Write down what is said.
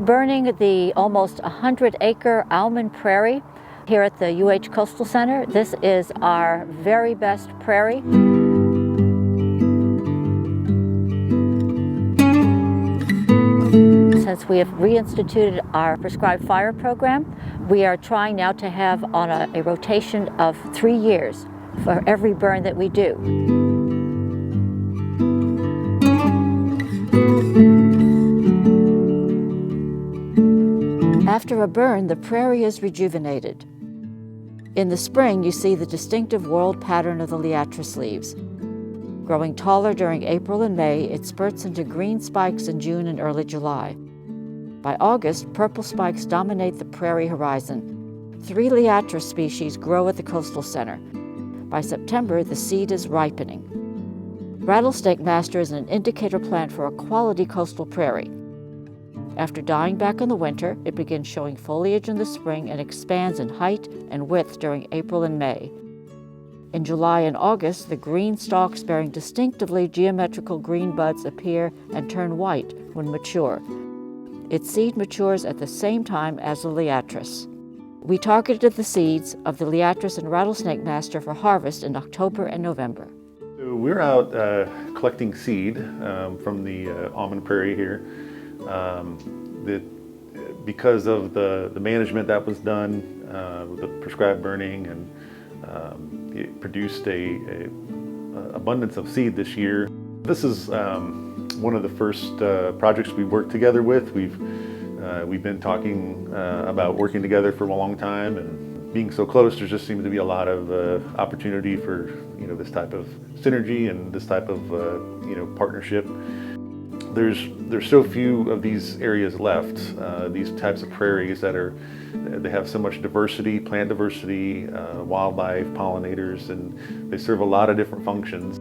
burning the almost 100-acre Aumann Prairie here at the UH Coastal Center. This is our very best prairie. Since we have reinstituted our prescribed fire program, we are trying now to have on a rotation of 3 years for every burn that we do. After a burn, the prairie is rejuvenated. In the spring, you see the distinctive whorled pattern of the liatris leaves. Growing taller during April and May, it spurts into green spikes in June and early July. By August, purple spikes dominate the prairie horizon. 3 liatris species grow at the coastal center. By September, the seed is ripening. Rattlesnake master is an indicator plant for a quality coastal prairie. After dying back in the winter, it begins showing foliage in the spring and expands in height and width during April and May. In July and August, the green stalks bearing distinctively geometrical green buds appear and turn white when mature. Its seed matures at the same time as the liatris. We targeted the seeds of the liatris and rattlesnake master for harvest in October and November. So we're out collecting seed from the Aumann Prairie here. Because of the management that was done with the prescribed burning, and it produced a abundance of seed this year. This is one of the first projects we worked together with. We've been talking about working together for a long time, and being so close, there just seems to be a lot of opportunity for this type of synergy and this type of partnership. There's so few of these areas left, these types of prairies they have so much diversity, plant diversity, wildlife, pollinators, and they serve a lot of different functions.